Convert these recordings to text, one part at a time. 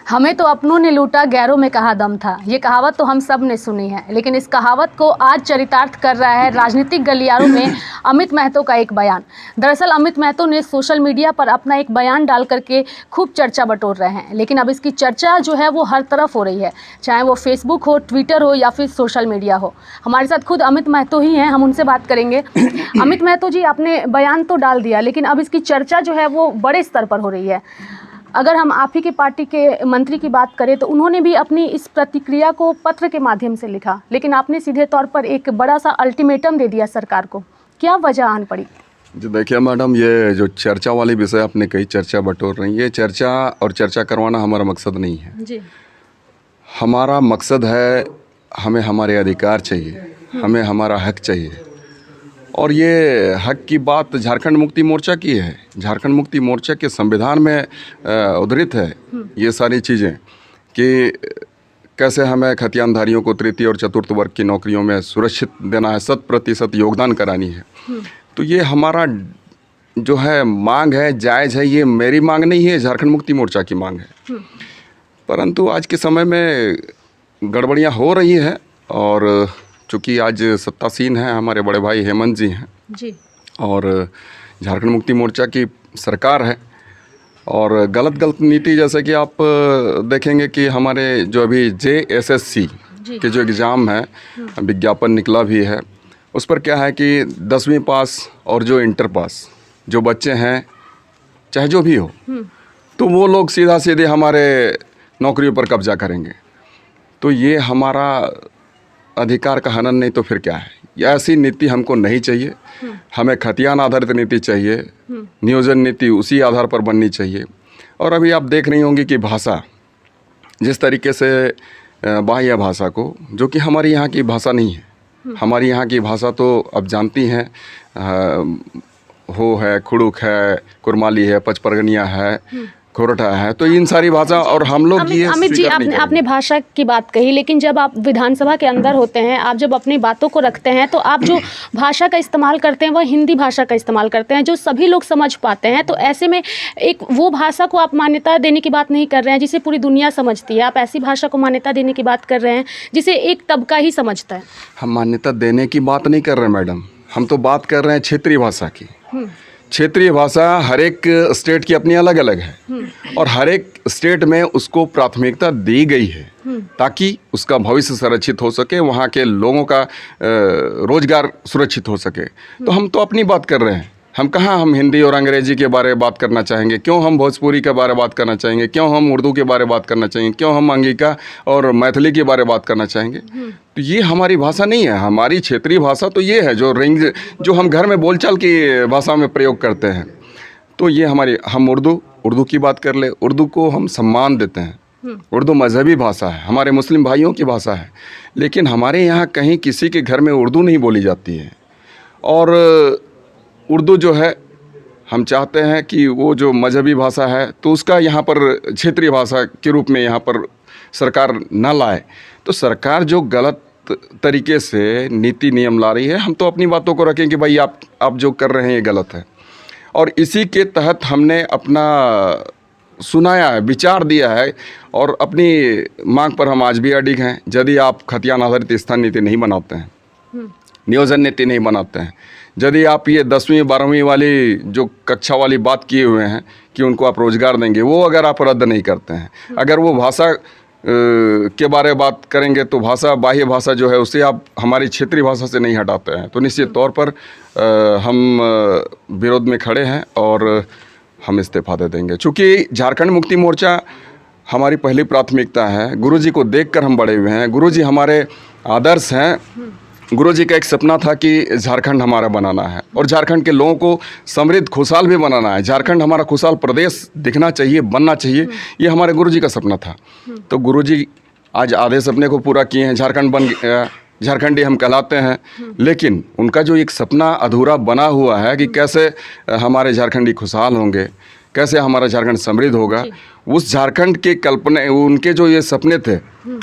हमें तो अपनों ने लूटा, गैरों में कहाँ दम था। ये कहावत तो हम सब ने सुनी है, लेकिन इस कहावत को आज चरितार्थ कर रहा है राजनीतिक गलियारों में अमित महतो का एक बयान। दरअसल अमित महतो ने सोशल मीडिया पर अपना एक बयान डाल करके खूब चर्चा बटोर रहे हैं, लेकिन अब इसकी चर्चा जो है वो हर तरफ हो रही है, चाहे वो फेसबुक हो, ट्विटर हो या फिर सोशल मीडिया हो। हमारे साथ खुद अमित महतो ही हैं, हम उनसे बात करेंगे। अमित महतो जी, आपने बयान तो डाल दिया, लेकिन अब इसकी चर्चा जो है वो बड़े स्तर पर हो रही है। अगर हम आप ही की पार्टी के मंत्री की बात करें तो उन्होंने भी अपनी इस प्रतिक्रिया को पत्र के माध्यम से लिखा, लेकिन आपने सीधे तौर पर एक बड़ा सा अल्टीमेटम दे दिया सरकार को। क्या वजह आन पड़ी? जी देखिए मैडम, ये जो चर्चा वाली विषय आपने कही, चर्चा बटोर रही है, चर्चा और चर्चा करवाना हमारा मकसद नहीं है जी। हमारा मकसद है, हमें हमारे अधिकार चाहिए, हमें हमारा हक चाहिए। और ये हक की बात झारखंड मुक्ति मोर्चा की है। झारखंड मुक्ति मोर्चा के संविधान में उद्धृत है ये सारी चीज़ें कि कैसे हमें खतियानधारियों को तृतीय और चतुर्थ वर्ग की नौकरियों में सुरक्षित देना है, 100% योगदान करानी है। तो ये हमारा जो है मांग है, जायज़ है। ये मेरी मांग नहीं है, झारखंड मुक्ति मोर्चा की मांग है। परंतु आज के समय में गड़बड़ियाँ हो रही है, और चूँकि आज सत्तासीन है हमारे बड़े भाई हेमंत जी हैं जी, और झारखंड मुक्ति मोर्चा की सरकार है, और गलत नीति, जैसे कि आप देखेंगे कि हमारे जो अभी JSSC के जो एग्ज़ाम है, विज्ञापन निकला भी है, उस पर क्या है कि 10वीं पास और जो इंटर पास जो बच्चे हैं, चाहे जो भी हो, तो वो लोग सीधा सीधे हमारे नौकरियों पर कब्जा करेंगे। तो ये हमारा अधिकार का हनन नहीं तो फिर क्या है? ऐसी नीति हमको नहीं चाहिए। हमें खतियान आधारित नीति चाहिए, नियोजन नीति उसी आधार पर बननी चाहिए। और अभी आप देख रही होंगी कि भाषा, जिस तरीके से बाह्य भाषा को, जो कि हमारी यहाँ की भाषा नहीं है, हमारी यहाँ की भाषा तो अब जानती हैं, हो है, खुड़ुक है, कुरमाली है, पचपरगनिया है, खोरठा है, तो इन सारी भाषा, और हम लोग ये अमित जी, आपने भाषा की बात कही, लेकिन जब आप विधानसभा के अंदर होते हैं, आप जब अपनी बातों को रखते हैं, तो आप जो भाषा का इस्तेमाल करते हैं वह हिंदी भाषा का इस्तेमाल करते हैं, जो सभी लोग समझ पाते हैं। तो ऐसे में एक वो भाषा को आप मान्यता देने की बात नहीं कर रहे हैं जिसे पूरी दुनिया समझती है, आप ऐसी भाषा को मान्यता देने की बात कर रहे हैं जिसे एक तबका ही समझता है। हम मान्यता देने की बात नहीं कर रहे मैडम, हम तो बात कर रहे हैं क्षेत्रीय भाषा की। क्षेत्रीय भाषा हर एक स्टेट की अपनी अलग अलग है, और हर एक स्टेट में उसको प्राथमिकता दी गई है ताकि उसका भविष्य संरक्षित हो सके, वहाँ के लोगों का रोजगार सुरक्षित हो सके। तो हम तो अपनी बात कर रहे हैं, हम कहाँ हम हिंदी और अंग्रेजी के बारे में बात करना चाहेंगे? क्यों हम भोजपुरी के बारे में बात करना चाहेंगे? क्यों हम उर्दू के बारे में बात करना चाहेंगे? क्यों हम अंगिका और मैथिली के बारे में बात करना चाहेंगे? तो ये हमारी भाषा नहीं है। हमारी क्षेत्रीय भाषा तो ये है जो हम घर में बोलचाल की भाषा में प्रयोग करते हैं। तो ये हमारी, हम उर्दू की बात कर ले, उर्दू को हम सम्मान देते हैं। उर्दू मजहबी भाषा है, हमारे मुस्लिम भाइयों की भाषा है, लेकिन हमारे यहाँ कहीं किसी के घर में उर्दू नहीं बोली जाती है। और उर्दू जो है, हम चाहते हैं कि वो जो मजहबी भाषा है तो उसका यहाँ पर क्षेत्रीय भाषा के रूप में यहाँ पर सरकार न लाए। तो सरकार जो गलत तरीके से नीति नियम ला रही है, हम तो अपनी बातों को रखें कि भाई आप जो कर रहे हैं ये गलत है, और इसी के तहत हमने अपना सुनाया है, विचार दिया है, और अपनी मांग पर हम आज भी अडिग हैं। यदि आप खतियान आधारित स्थान नीति नहीं बनाते हैं, नियोजन नीति नहीं बनाते हैं, यदि आप ये 10वीं 12वीं वाली जो कक्षा वाली बात किए हुए हैं कि उनको आप रोजगार देंगे, वो अगर आप रद्द नहीं करते हैं, अगर वो भाषा के बारे में बात करेंगे, तो भाषा, बाह्य भाषा जो है उसे आप हमारी क्षेत्रीय भाषा से नहीं हटाते हैं, तो निश्चित तौर पर हम विरोध में खड़े हैं और हम इस्तीफा दे देंगे। चूँकि झारखंड मुक्ति मोर्चा हमारी पहली प्राथमिकता है। गुरुजी को देखकर हम बड़े हुए हैं, गुरुजी हमारे आदर्श हैं। गुरुजी का एक सपना था कि झारखंड हमारा बनाना है, और झारखंड के लोगों को समृद्ध खुशहाल भी बनाना है। झारखंड हमारा खुशहाल प्रदेश दिखना चाहिए, बनना चाहिए, ये हमारे गुरुजी का सपना था। तो गुरुजी आज आधे सपने को पूरा किए हैं, झारखंड बन गया, झारखंडी हम कहलाते हैं। लेकिन उनका जो एक सपना अधूरा बना हुआ है कि कैसे हमारे झारखंडी खुशहाल होंगे, कैसे हमारा झारखंड समृद्ध होगा, उस झारखंड के कल्पना, उनके जो ये सपने थे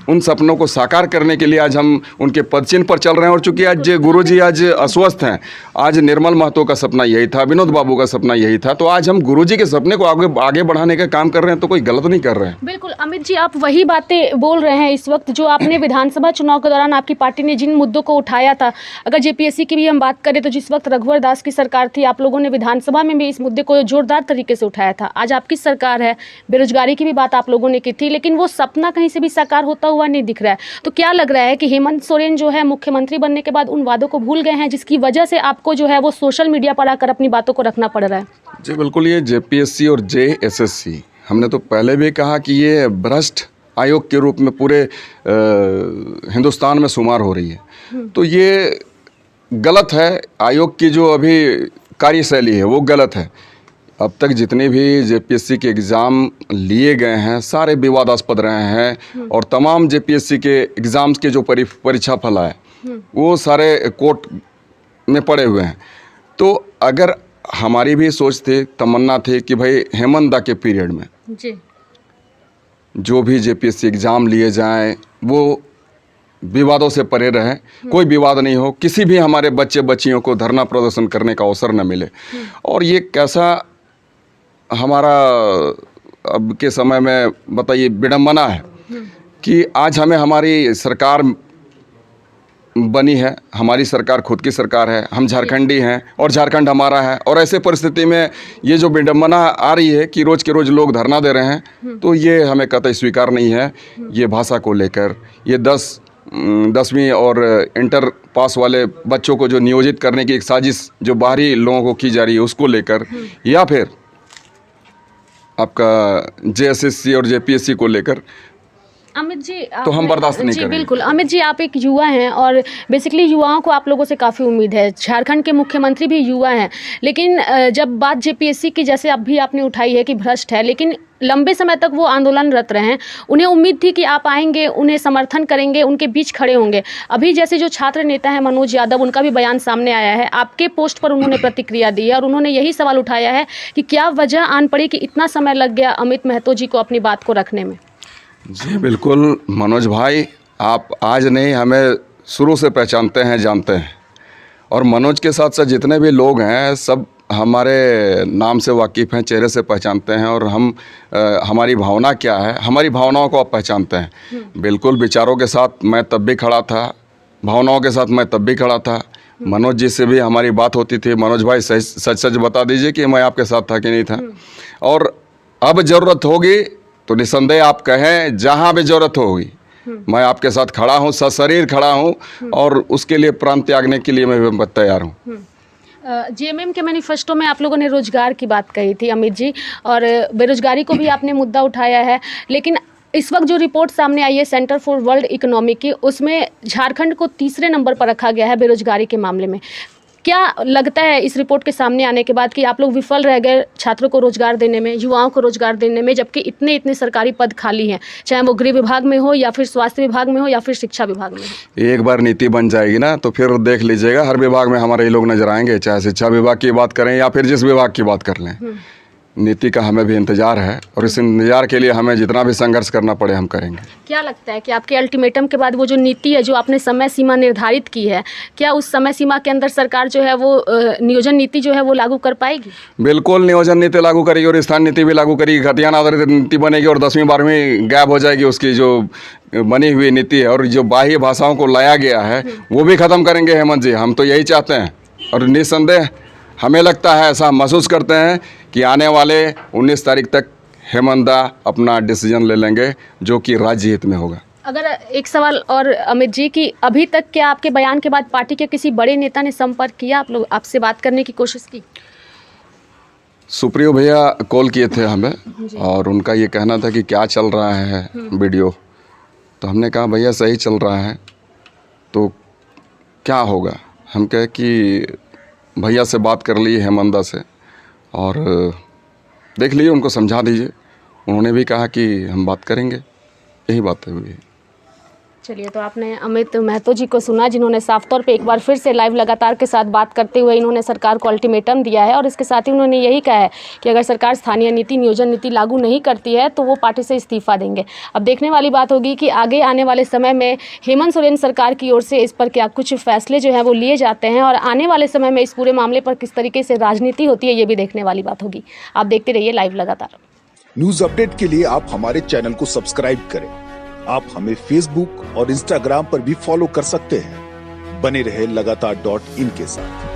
उन सपनों को साकार करने के लिए आज हम उनके पदचिन्ह पर चल रहे हैं। और चूंकि आज गुरुजी आज अस्वस्थ हैं, आज निर्मल महतो का सपना यही था, विनोद बाबू का सपना यही था, तो आज हम गुरुजी के सपने को आगे बढ़ाने का काम कर रहे हैं, तो कोई गलत नहीं कर रहे हैं। बिल्कुल अमित जी, आप वही बातें बोल रहे हैं इस वक्त जो आपने विधानसभा चुनाव के दौरान आपकी पार्टी ने जिन मुद्दों को उठाया था। अगर जेपीएससी की भी हम बात करें तो जिस वक्त रघुवर दास की सरकार थी, आप लोगों ने विधानसभा में भी इस मुद्दे को जोरदार तरीके से उठाया था। आज आपकी सरकार है, बेरोजगारी की भी बात आप लोगों ने की थी, लेकिन वो सपना कहीं से भी साकार होता हुआ नहीं दिख रहा है। तो क्या लग रहा है कि हेमंत सोरेन जो है मुख्यमंत्री बनने के बाद उन वादों को भूल गए हैं, जिसकी वजह से आपको जो है वो सोशल मीडिया पर आकर अपनी बातों को रखना पड़ रहा है? जी बिल्कुल, ये जेपीएससी और जेएसएससी हमने तो पहले भी कहा कि ये भ्रष्ट आयोग के रूप में पूरे हिंदुस्तान में शुमार हो रही है। तो ये गलत है, आयोग की जो अभी कार्यशैली है वो गलत है। अब तक जितने भी जेपीएससी के एग्ज़ाम लिए गए हैं सारे विवादास्पद रहे हैं, और तमाम जेपीएससी के एग्ज़ाम्स के जो परीक्षा फल आए वो सारे कोर्ट में पड़े हुए हैं। तो अगर हमारी भी सोच थी, तमन्ना थी कि भाई हेमंत दा के पीरियड में जी जो भी जेपीएससी एग्ज़ाम लिए जाएं वो विवादों से परे रहे, कोई विवाद नहीं हो, किसी भी हमारे बच्चे बच्चियों को धरना प्रदर्शन करने का अवसर न मिले। और ये कैसा हमारा अब के समय में बताइए विडंबना है कि आज हमें हमारी सरकार बनी है, हमारी सरकार खुद की सरकार है, हम झारखंडी हैं और झारखंड हमारा है, और ऐसे परिस्थिति में ये जो विडंबना आ रही है कि रोज़ के रोज़ लोग धरना दे रहे हैं, तो ये हमें कतई स्वीकार नहीं है। ये भाषा को लेकर, ये 10वीं और इंटर पास वाले बच्चों को जो नियोजित करने की एक साजिश जो बाहरी लोगों को की जा रही है उसको लेकर, या फिर आपका जेएसएससी और जेपीएससी को लेकर, अमित जी तो हम बर्दाश्त नहीं जी करेंगे। बिल्कुल अमित जी, आप एक युवा हैं और बेसिकली युवाओं को आप लोगों से काफ़ी उम्मीद है। झारखंड के मुख्यमंत्री भी युवा हैं, लेकिन जब बात जेपीएससी की जैसे अब भी आपने उठाई है कि भ्रष्ट है, लेकिन लंबे समय तक वो आंदोलनरत रहे हैं, उन्हें उम्मीद थी कि आप आएंगे, उन्हें समर्थन करेंगे, उनके बीच खड़े होंगे। अभी जैसे जो छात्र नेता है मनोज यादव, उनका भी बयान सामने आया है, आपके पोस्ट पर उन्होंने प्रतिक्रिया दी है और उन्होंने यही सवाल उठाया है कि क्या वजह आन पड़ी कि इतना समय लग गया अमित महतो जी को अपनी बात को रखने में? जी बिल्कुल मनोज भाई, आप आज नहीं हमें शुरू से पहचानते हैं, जानते हैं, और मनोज के साथ साथ जितने भी लोग हैं सब हमारे नाम से वाकिफ़ हैं, चेहरे से पहचानते हैं, और हम हमारी भावना क्या है, हमारी भावनाओं को आप पहचानते हैं। बिल्कुल विचारों के साथ मैं तब भी खड़ा था, भावनाओं के साथ मैं तब भी खड़ा था। मनोज जी से भी हमारी बात होती थी, मनोज भाई सच सच बता दीजिए कि मैं आपके साथ था कि नहीं था, और अब ज़रूरत होगी तो निसंदेह आप कहें, जहाँ भी ज़रूरत होगी मैं आपके साथ खड़ा हूँ, सशरीर खड़ा हूँ, और उसके लिए प्राण त्यागने के लिए मैं तैयार हूँ। जेएमएम के मैनिफेस्टो में आप लोगों ने रोजगार की बात कही थी अमित जी, और बेरोजगारी को भी आपने मुद्दा उठाया है, लेकिन इस वक्त जो रिपोर्ट सामने आई है सेंटर फॉर वर्ल्ड इकोनॉमी की, उसमें झारखंड को तीसरे नंबर पर रखा गया है बेरोजगारी के मामले में। क्या लगता है इस रिपोर्ट के सामने आने के बाद कि आप लोग विफल रह गए छात्रों को रोजगार देने में, युवाओं को रोजगार देने में, जबकि इतने सरकारी पद खाली हैं, चाहे वो गृह विभाग में हो या फिर स्वास्थ्य विभाग में हो या फिर शिक्षा विभाग में हो? एक बार नीति बन जाएगी ना तो फिर देख लीजिएगा, हर विभाग में हमारे ये लोग नजर आएंगे, चाहे शिक्षा विभाग की बात करें या फिर जिस विभाग की बात कर लें। नीति का हमें भी इंतजार है, और इस इंतजार के लिए हमें जितना भी संघर्ष करना पड़े हम करेंगे। क्या लगता है कि आपके अल्टीमेटम के बाद वो जो नीति है, जो आपने समय सीमा निर्धारित की है, क्या उस समय सीमा के अंदर सरकार जो है वो नियोजन नीति जो है वो लागू कर पाएगी? बिल्कुल नियोजन नीति लागू करेगी और स्थान नीति भी लागू करेगी, खतियान आधारित नीति बनेगी, और 10वीं 12वीं गायब हो जाएगी उसकी जो बनी हुई नीति है, और जो बाह्य भाषाओं को लाया गया है वो भी ख़त्म करेंगे हेमंत जी, हम तो यही चाहते हैं। और निस्संदेह हमें लगता है, ऐसा महसूस करते हैं कि आने वाले 19 तारीख तक हेमंत दा अपना डिसीजन ले लेंगे जो कि राज्य हित में होगा। अगर एक सवाल और अमित जी, कि अभी तक क्या आपके बयान के बाद पार्टी के किसी बड़े नेता ने संपर्क किया, आप लोग आपसे बात करने की कोशिश की? सुप्रियो भैया कॉल किए थे हमें, और उनका ये कहना था कि क्या चल रहा है वीडियो, तो हमने कहा भैया सही चल रहा है, तो क्या होगा। हम कहे कि भैया से बात कर ली हेमंत दा से, और देख लीजिए, उनको समझा दीजिए। उन्होंने भी कहा कि हम बात करेंगे, यही बात है हुई। चलिए, तो आपने अमित महतो जी को सुना, जिन्होंने साफ तौर पे एक बार फिर से लाइव लगातार के साथ बात करते हुए इन्होंने सरकार को अल्टीमेटम दिया है और इसके साथ ही उन्होंने यही कहा है कि अगर सरकार स्थानीय नीति नियोजन नीति लागू नहीं करती है तो वो पार्टी से इस्तीफा देंगे। अब देखने वाली बात होगी कि आगे आने वाले समय में हेमंत सोरेन सरकार की ओर से इस पर क्या कुछ फैसले जो हैं वो लिए जाते हैं और आने वाले समय में इस पूरे मामले पर किस तरीके से राजनीति होती है, ये भी देखने वाली बात होगी। आप देखते रहिए लाइव लगातार। न्यूज अपडेट के लिए आप हमारे चैनल को सब्सक्राइब करें। आप हमें फेसबुक और इंस्टाग्राम पर भी फॉलो कर सकते हैं। बने रहे लगातार.in के साथ।